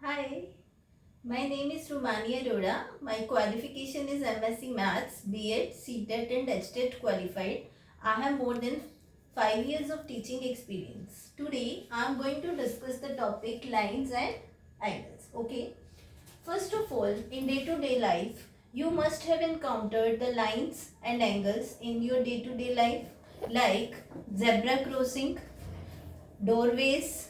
Hi, my name is Rumani Arora. My qualification is MSc Maths, B.Ed, C.Tet and H.Tet qualified. I have more than 5 years of teaching experience. Today, I am going to discuss the topic lines and angles. Okay. First of all, in day-to-day life, you must have encountered the lines and angles in your day-to-day life like zebra crossing, doorways,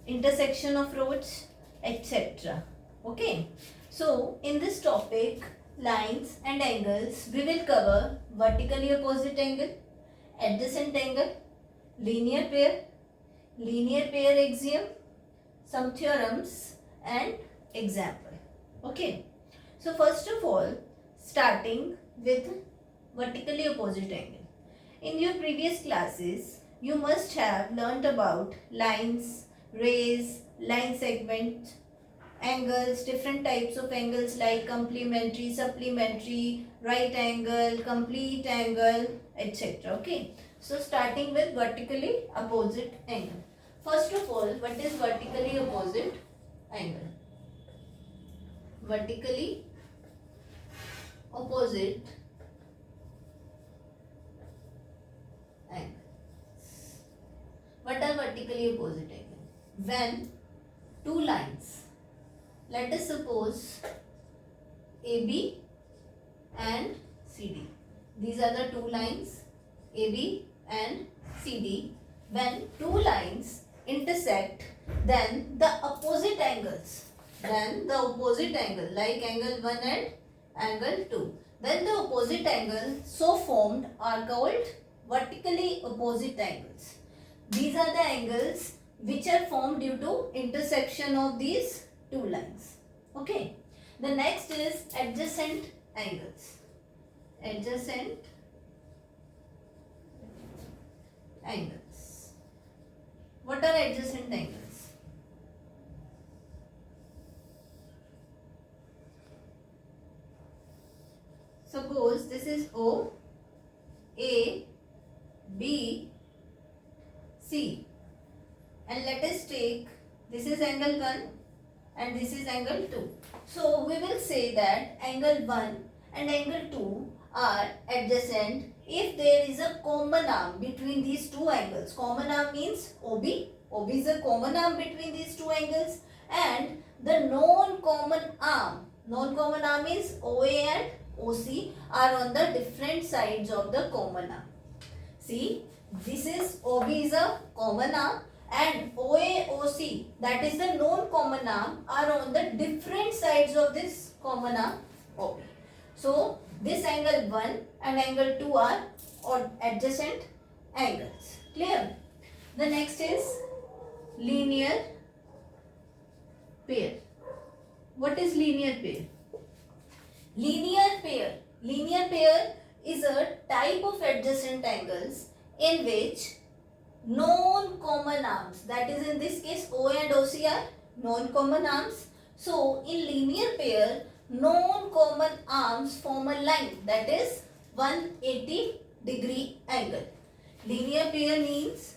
intersection of roads, etc. Okay. So, in this topic, lines and angles, we will cover vertically opposite angle, adjacent angle, linear pair axiom, some theorems and example. Okay. So, first of all, starting with vertically opposite angle. In your previous classes, you must have learnt about lines, rays, line segment, angles, different types of angles like complementary, supplementary, right angle, complete angle, etc. Okay. So starting with vertically opposite angle. First of all, what is vertically opposite angle? Vertically opposite angle. What are vertically opposite angle? When two lines, let us suppose AB and CD. These are the two lines AB and CD. When two lines intersect, then the opposite angles, like angle 1 and angle 2, then the opposite angles so formed are called vertically opposite angles. These are the angles which are formed due to intersection of these two lines. Okay. The next is adjacent angles. Adjacent angles. What are adjacent angles? Suppose this is O, A, B, C, and let us take this is angle 1 and this is angle 2. So we will say that angle 1 and angle 2 are adjacent if there is a common arm between these two angles. Common arm means OB. OB is a common arm between these two angles, and the non-common arm means OA and OC are on the different sides of the common arm. See, this is OB is a common arm and OA, OC, that is the non-common arm, are on the different sides of this common arm OB. So, this angle 1 and angle 2 are adjacent angles. Clear? The next is linear pair. What is linear pair? Linear pair is a type of adjacent angles in which non-common arms, that is in this case O and OC are non-common arms. So in linear pair, non-common arms form a line, that is 180-degree angle. Linear pair means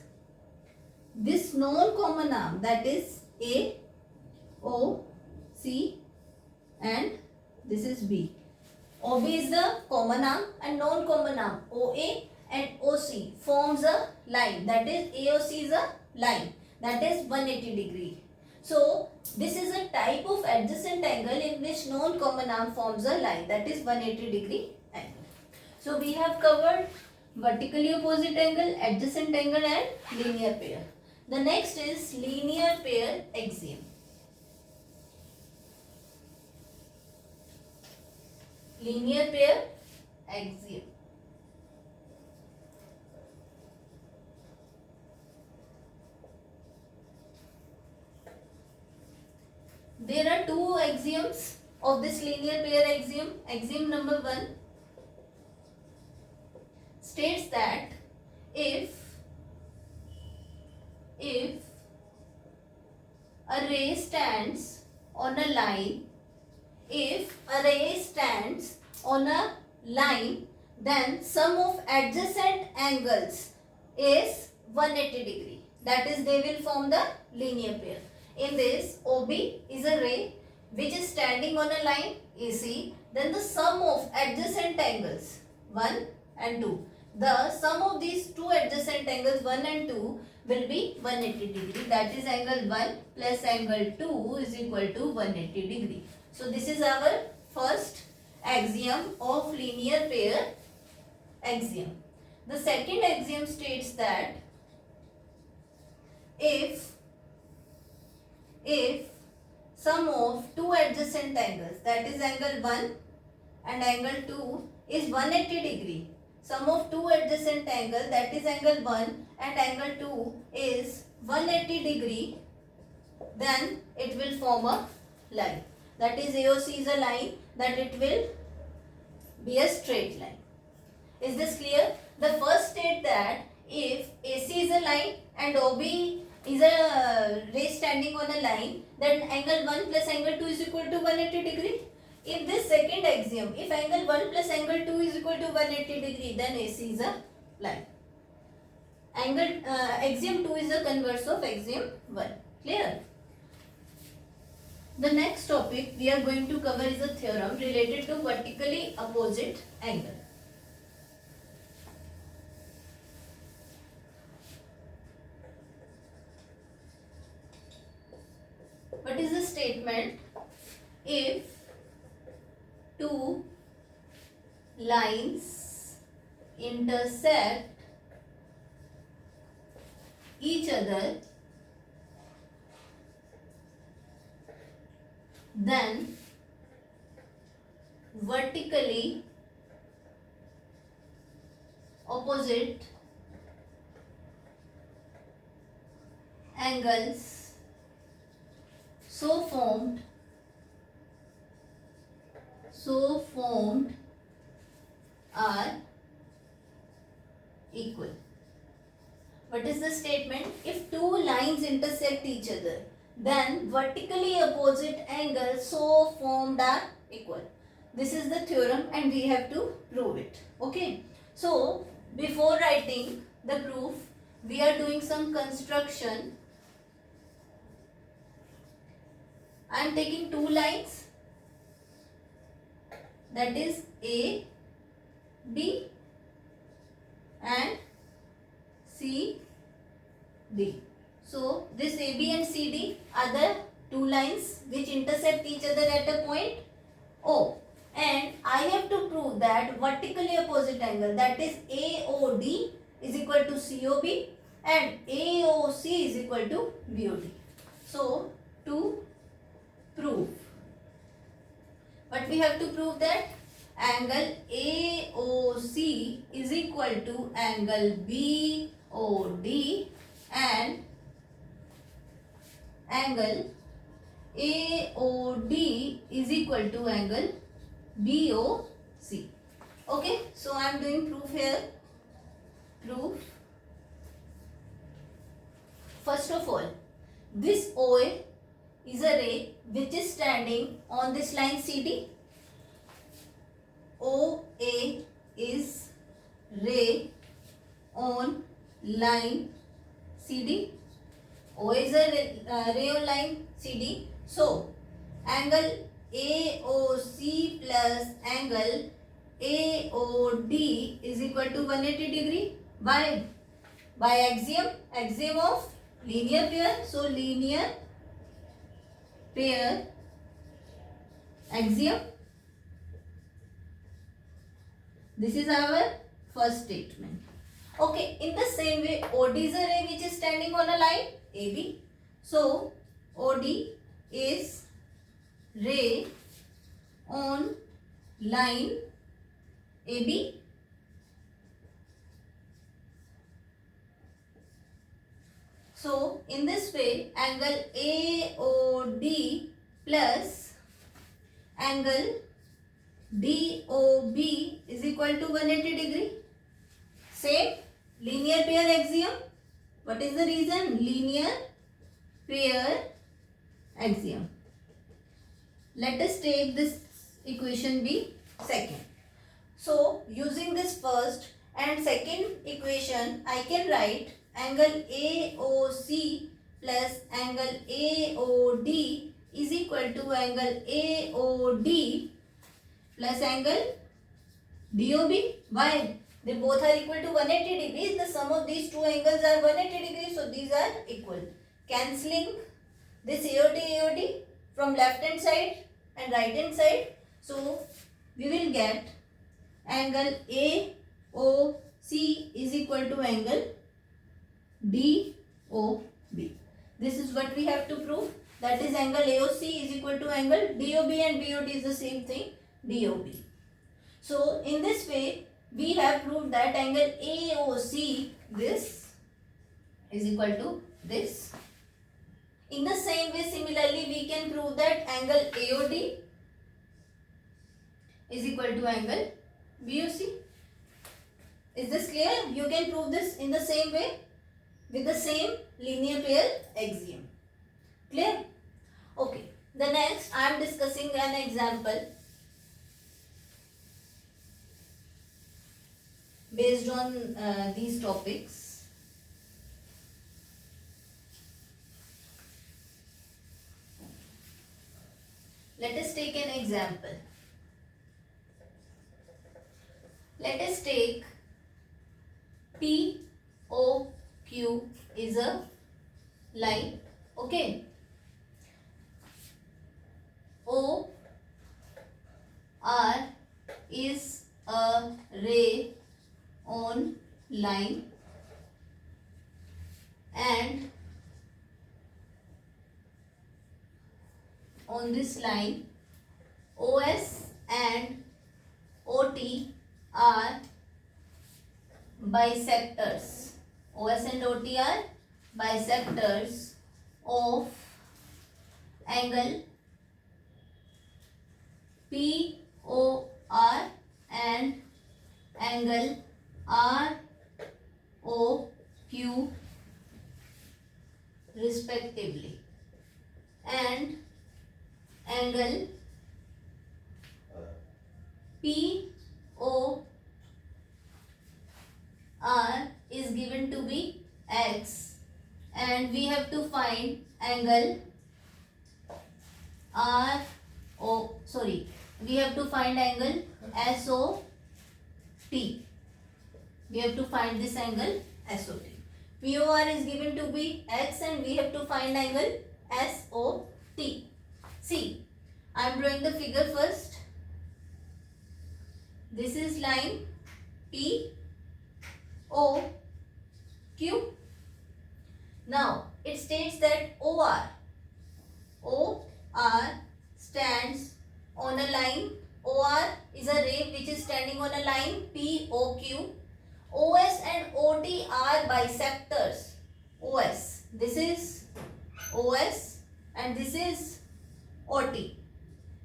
this non-common arm, that is A, O, C and this is B. OB is the common arm and non-common arm OA and OC forms a line, that is AOC is a line, that is 180 degree. So this is a type of adjacent angle in which non-common arm forms a line, that is 180 degree angle. So we have covered vertically opposite angle, adjacent angle and linear pair. The next is linear pair axiom. Linear pair axiom. There are two axioms of this linear pair axiom. Axiom number 1 states that if a ray stands on a line, then sum of adjacent angles is 180 degree. That is, they will form the linear pair. In this, OB is a ray which is standing on a line AC. Then the sum of adjacent angles 1 and 2. The sum of these two adjacent angles 1 and 2 will be 180 degree. That is angle 1 plus angle 2 is equal to 180 degree. So this is our first axiom of linear pair axiom. The second axiom states that if sum of two adjacent angles, that is angle 1 and angle 2 is 180 degree. Sum of two adjacent angles, that is angle 1 and angle 2 is 180 degree, then it will form a line. That is AOC is a line, that it will be a straight line. Is this clear? The first state that if AC is a line and OB is a ray standing on a line, then angle 1 plus angle 2 is equal to 180 degree. In this second axiom, if angle 1 plus angle 2 is equal to 180 degree, then AC is a line. Axiom 2 is the converse of axiom 1. Clear? The next topic we are going to cover is a theorem related to vertically opposite angle. What is the statement? If two lines intersect each other, then vertically opposite angles so formed are equal. What is the statement? If two lines intersect each other, then vertically opposite angles so formed are equal. This is the theorem and we have to prove it. Okay. So, before writing the proof, we are doing some construction. I am taking two lines, that is A, B and C, D. So, this AB and CD are the two lines which intersect each other at a point O. And I have to prove that vertically opposite angle, that is AOD is equal to COB and AOC is equal to BOD. So, to prove, but we have to prove that angle AOC is equal to angle BOD and angle AOD is equal to angle BOC. Okay, so I am doing proof here. Proof. First of all, this OA is a ray which is standing on this line CD. OA is ray on line CD. O is a ray on line CD. So, angle AOC plus angle AOD is equal to 180 degree. By axiom of linear pair. So, linear pair axiom. This is our first statement. Okay, in the same way, OD is a ray which is standing on a line AB. So, OD is ray on line AB. So, in this way, angle AOD plus angle DOB is equal to 180 degree. Same linear pair axiom. What is the reason? Linear pair axiom. Let us take this equation be second. So, using this first and second equation, I can write angle AOC plus angle AOD is equal to angle AOD plus angle DOB. Why? They both are equal to 180 degrees. The sum of these two angles are 180 degrees. So these are equal. Cancelling this AOD from left hand side and right hand side. So we will get angle AOC is equal to angle DOB. This is what we have to prove. That is angle AOC is equal to angle DOB, and BOD is the same thing, DOB. So in this way we have proved that angle AOC, this is equal to this. In the same way, similarly we can prove that angle AOD is equal to angle BOC. Is this clear? You can prove this in the same way with the same linear pair axiom. Clear? Okay. The next I am discussing an example based on these topics. Let us take an example. Let us take POQ is a line. Okay. OR is a ray on line, and on this line OS and OT are bisectors. OS and OT are bisectors of angle POR and angle ROQ respectively, and angle POR is given to be X, and we have to find angle we have to find angle SOT. We have to find this angle SOT. POR is given to be X, and we have to find angle SOT. See, I am drawing the figure first. This is line POQ. Now it states that OR stands on a line. OR is a ray which is standing on a line POQ. OS and OT are bisectors. OS, this is OS and this is OT,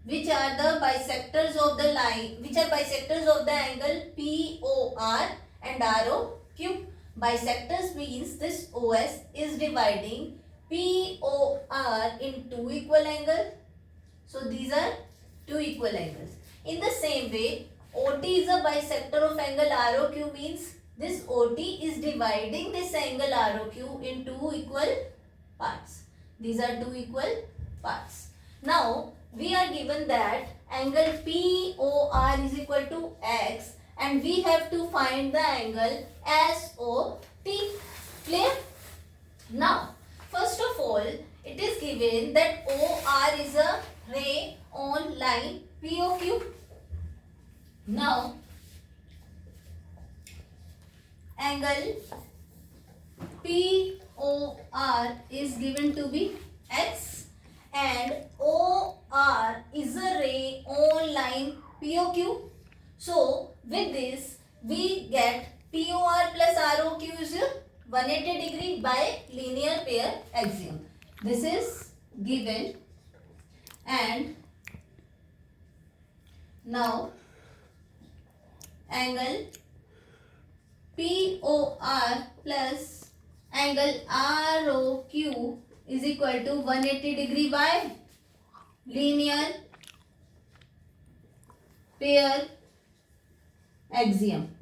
which are the bisectors of the line, which are bisectors of the angle POR and ROQ. Bisectors means this OS is dividing POR in two equal angles. So these are two equal angles. In the same way, OT is a bisector of angle ROQ, means this OT is dividing this angle ROQ in two equal parts. These are two equal parts. Now we are given that angle POR is equal to X, and we have to find the angle SOT. Clear? Now, first of all, it is given that OR is a ray on line POQ. Now, angle POR is given to be X, and OR is a ray on line POQ. So with this we get POR plus ROQ is 180 degree by linear pair axiom. This is given, and now angle POR plus angle ROQ is equal to 180 degree by linear pair axiom.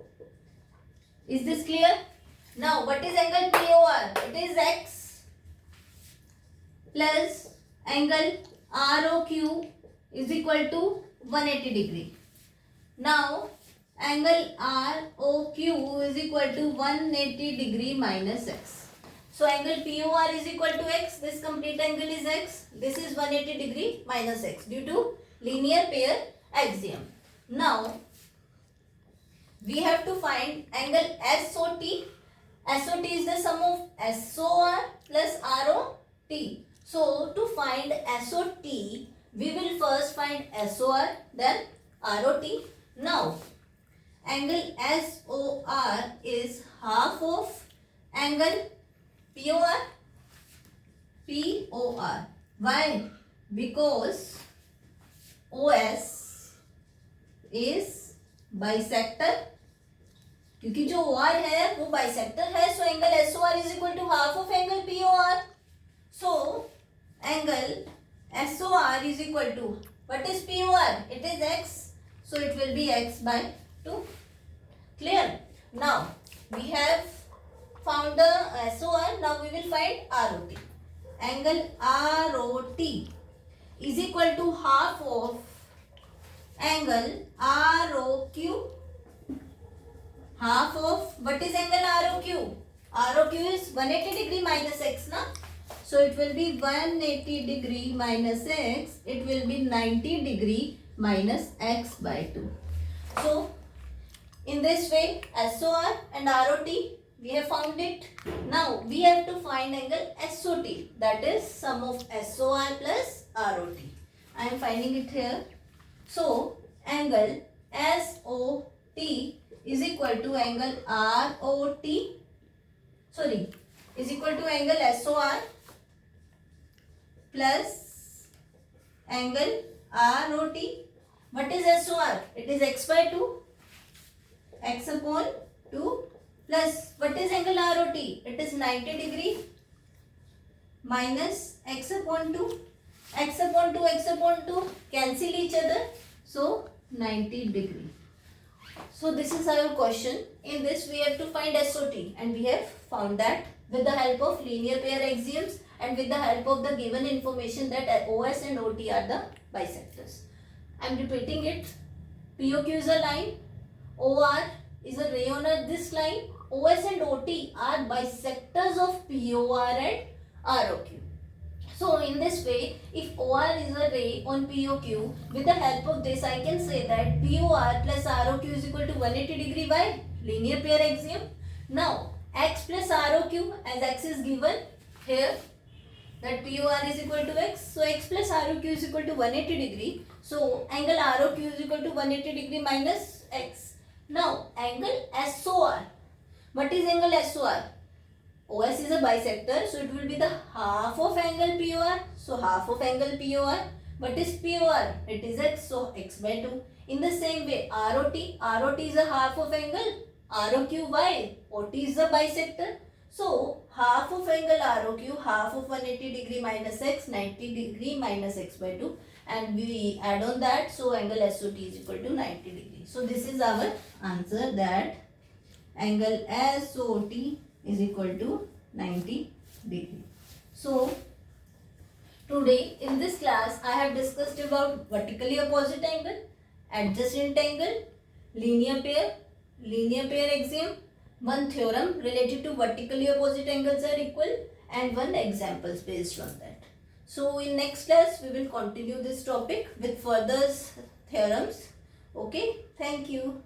Is this clear? Now what is angle POR? It is X. plus angle ROQ is equal to 180 degree. Now angle ROQ is equal to 180 degree minus x. So angle POR is equal to x. This complete angle is x. This is 180 degree minus x due to linear pair axiom. Now we have to find angle SOT. SOT is the sum of SOR plus ROT. So to find SOT, we will first find SOR, then ROT. Now angle SOR is half of angle POR. Why? Because OS is bisector, क्योंकि जो OR है वो bisector है. So angle SOR is equal to half of angle POR. So angle SOR is equal to, what is POR? It is x. So it will be x by 2. Clear? Now we have found the SOR. Now we will find ROT. Angle ROT is equal to half of angle ROQ. Half of, what is angle ROQ? ROQ is 180 degree minus x na. So it will be 180 degree minus x. It will be 90 degree minus x by 2. So in this way SOR and ROT we have found it. Now we have to find angle SOT, that is sum of SOR plus ROT. I am finding it here. So angle SOT is equal to angle ROT, is equal to angle SOR plus angle ROT. What is SOR? It is x by 2, x upon 2, plus what is angle ROT? It is 90 degree minus x upon 2. X upon 2, x upon 2 cancel each other. So 90 degree. So this is our question. In this we have to find SOT, and we have found that with the help of linear pair axioms and with the help of the given information that OS and OT are the bisectors. I am repeating it. POQ is a line, OR is a ray on this line, OS and OT are bisectors of POR and ROQ. So in this way, if OR is a ray on POQ, with the help of this I can say that POR plus ROQ is equal to 180 degree by linear pair axiom. Now x plus ROQ, as x is given here, that POR is equal to x. So x plus ROQ is equal to 180 degree. So angle ROQ is equal to 180 degree minus x. Now angle SOR. What is angle SOR? OS is a bisector, so it will be the half of angle POR. So half of angle POR. What is POR? It is x, so x by 2. In the same way, ROT is a half of angle ROQ. Why? OT is a bisector. So half of angle ROQ, half of 180 degree minus x, 90 degree minus x by 2, and we add on that. So angle SOT is equal to 90 degree. So this is our answer, that angle SOT is equal to 90 degree. So today in this class I have discussed about vertically opposite angle, adjacent angle, linear pair axiom, one theorem related to vertically opposite angles are equal, and one examples based on that. So in next class we will continue this topic with further theorems. Okay, thank you.